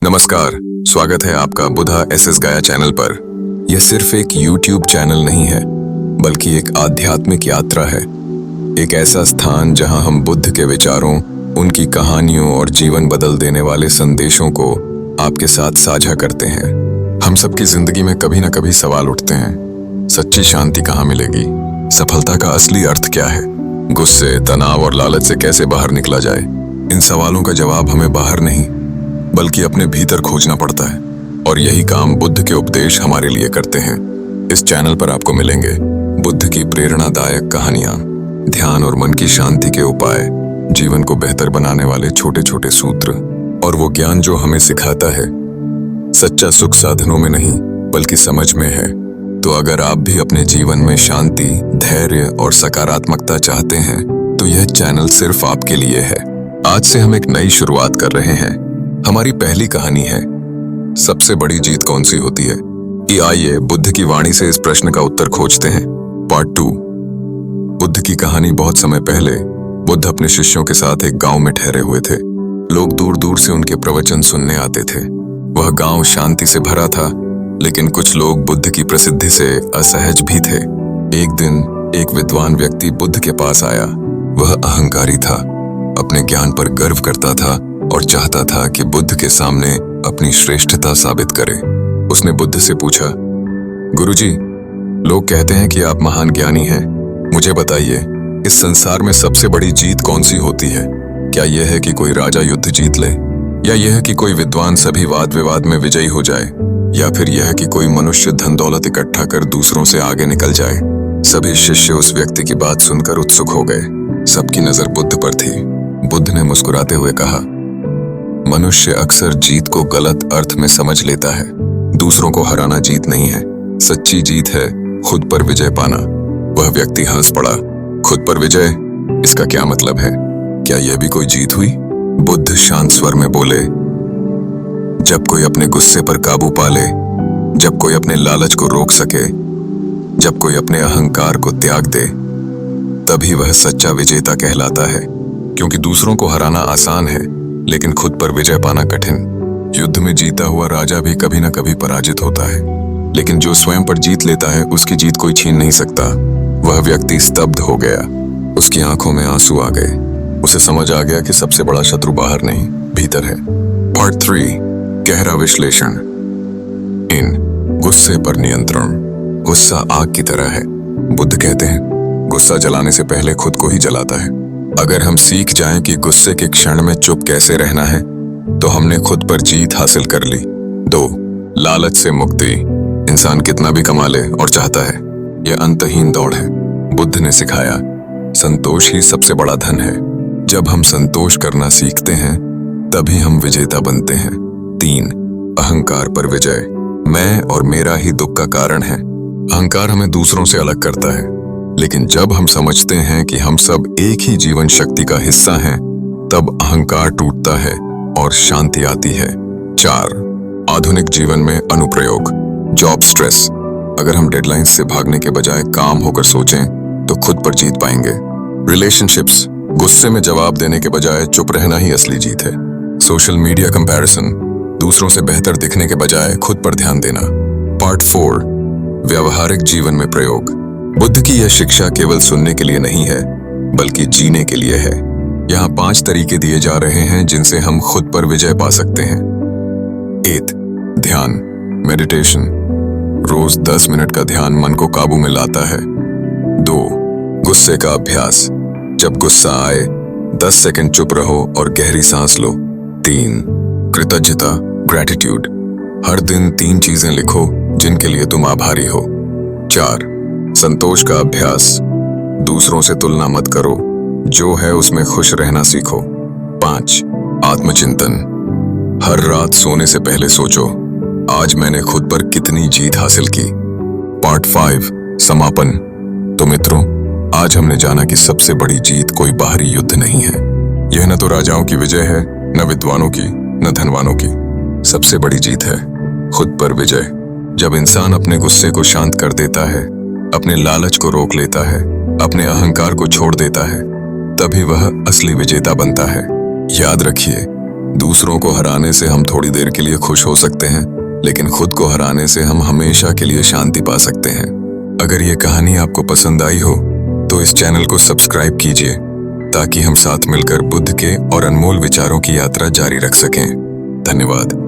नमस्कार, स्वागत है आपका बुधा एसएस गाया चैनल पर। यह सिर्फ एक यूट्यूब चैनल नहीं है, बल्कि एक आध्यात्मिक यात्रा है। एक ऐसा स्थान जहां हम बुद्ध के विचारों, उनकी कहानियों और जीवन बदल देने वाले संदेशों को आपके साथ साझा करते हैं। हम सबकी जिंदगी में कभी ना कभी सवाल उठते हैं, सच्ची शांति कहाँ मिलेगी? सफलता का असली अर्थ क्या है? गुस्से, तनाव और लालच से कैसे बाहर निकला जाए? इन सवालों का जवाब हमें बाहर नहीं, बल्कि अपने भीतर खोजना पड़ता है। और यही काम बुद्ध के उपदेश हमारे लिए करते हैं। इस चैनल पर आपको मिलेंगे बुद्ध की प्रेरणादायक कहानियां, ध्यान और मन की शांति के उपाय, जीवन को बेहतर बनाने वाले छोटे छोटे सूत्र और वो ज्ञान जो हमें सिखाता है सच्चा सुख साधनों में नहीं, बल्कि समझ में है। तो अगर आप भी अपने जीवन में शांति, धैर्य और सकारात्मकता चाहते हैं, तो यह चैनल सिर्फ आपके लिए है। आज से हम एक नई शुरुआत कर रहे हैं। हमारी पहली कहानी है, सबसे बड़ी जीत कौन सी होती है? आइए बुद्ध की वाणी से इस प्रश्न का उत्तर खोजते हैं। पार्ट 2। बुद्ध की कहानी। बहुत समय पहले बुद्ध अपने शिष्यों के साथ एक गांव में ठहरे हुए थे। लोग दूर दूर से उनके प्रवचन सुनने आते थे। वह गांव शांति से भरा था, लेकिन कुछ लोग बुद्ध की प्रसिद्धि से असहज भी थे। एक दिन एक विद्वान व्यक्ति बुद्ध के पास आया। वह अहंकारी था, अपने ज्ञान पर गर्व करता था और चाहता था कि बुद्ध के सामने अपनी श्रेष्ठता साबित करे। उसने बुद्ध से पूछा, गुरुजी, लोग कहते हैं कि आप महान ज्ञानी हैं। मुझे बताइए, इस संसार में सबसे बड़ी जीत कौन सी होती है? क्या यह है कि कोई राजा युद्ध जीत ले, या यह है कि कोई विद्वान सभी वाद विवाद में विजयी हो जाए, या फिर यह है कि कोई मनुष्य धन दौलत इकट्ठा कर दूसरों से आगे निकल जाए? सभी शिष्य उस व्यक्ति की बात सुनकर उत्सुक हो गए। सबकी नजर बुद्ध पर थी। बुद्ध ने मुस्कुराते हुए कहा, मनुष्य अक्सर जीत को गलत अर्थ में समझ लेता है। दूसरों को हराना जीत नहीं है। सच्ची जीत है खुद पर विजय पाना। वह व्यक्ति हंस पड़ा। खुद पर विजय, इसका क्या मतलब है? क्या यह भी कोई जीत हुई? बुद्ध शांत स्वर में बोले, जब कोई अपने गुस्से पर काबू पा ले, जब कोई अपने लालच को रोक सके, जब कोई अपने अहंकार को त्याग दे, तभी वह सच्चा विजेता कहलाता है। क्योंकि दूसरों को हराना आसान है, लेकिन खुद पर विजय पाना कठिन। युद्ध में जीता हुआ राजा भी कभी न कभी पराजित होता है, लेकिन जो स्वयं पर जीत लेता है, उसकी जीत कोई छीन नहीं सकता। वह व्यक्ति स्तब्ध हो गया। उसकी आंखों में आंसू आ गए। उसे समझ आ गया कि सबसे बड़ा शत्रु बाहर नहीं, भीतर है। पार्ट 3। गहरा विश्लेषण। गुस्से पर नियंत्रण। गुस्सा आग की तरह है। बुद्ध कहते हैं, गुस्सा जलाने से पहले खुद को ही जलाता है। अगर हम सीख जाएं कि गुस्से के क्षण में चुप कैसे रहना है, तो हमने खुद पर जीत हासिल कर ली। 2. लालच से मुक्ति। इंसान कितना भी कमा ले और चाहता है, यह अंतहीन दौड़ है। बुद्ध ने सिखाया, संतोष ही सबसे बड़ा धन है। जब हम संतोष करना सीखते हैं, तभी हम विजेता बनते हैं। 3. अहंकार पर विजय। मैं और मेरा ही दुख का कारण है। अहंकार हमें दूसरों से अलग करता है, लेकिन जब हम समझते हैं कि हम सब एक ही जीवन शक्ति का हिस्सा हैं, तब अहंकार टूटता है और शांति आती है। 4. आधुनिक जीवन में अनुप्रयोग। Job stress. अगर हम डेडलाइंस से भागने के बजाय काम होकर सोचें, तो खुद पर जीत पाएंगे। रिलेशनशिप्स। गुस्से में जवाब देने के बजाय चुप रहना ही असली जीत है। Social media comparison. दूसरों से बेहतर दिखने के बजाय खुद पर ध्यान देना। पार्ट 4। व्यावहारिक जीवन में प्रयोग। बुद्ध की यह शिक्षा केवल सुनने के लिए नहीं है, बल्कि जीने के लिए है। यहाँ 5 तरीके दिए जा रहे हैं जिनसे हम खुद पर विजय पा सकते हैं। 1. ध्यान, मेडिटेशन। रोज 10 मिनट का ध्यान मन को काबू में लाता है। 2. गुस्से का अभ्यास। जब गुस्सा आए, 10 सेकंड चुप रहो और गहरी सांस लो। 3. कृतज्ञता, ग्रैटिट्यूड। हर दिन 3 चीजें लिखो जिनके लिए तुम आभारी हो। 4. संतोष का अभ्यास। दूसरों से तुलना मत करो, जो है उसमें खुश रहना सीखो। 5. आत्मचिंतन। हर रात सोने से पहले सोचो, आज मैंने खुद पर कितनी जीत हासिल की। पार्ट 5। समापन। तो मित्रों, आज हमने जाना कि सबसे बड़ी जीत कोई बाहरी युद्ध नहीं है। यह न तो राजाओं की विजय है, न विद्वानों की, न धनवानों की। सबसे बड़ी जीत है खुद पर विजय। जब इंसान अपने गुस्से को शांत कर देता है, अपने लालच को रोक लेता है, अपने अहंकार को छोड़ देता है, तभी वह असली विजेता बनता है। याद रखिए, दूसरों को हराने से हम थोड़ी देर के लिए खुश हो सकते हैं, लेकिन खुद को हराने से हम हमेशा के लिए शांति पा सकते हैं। अगर ये कहानी आपको पसंद आई हो तो इस चैनल को सब्सक्राइब कीजिए ताकि हम साथ मिलकर बुद्ध के और अनमोल विचारों की यात्रा जारी रख सकें। धन्यवाद।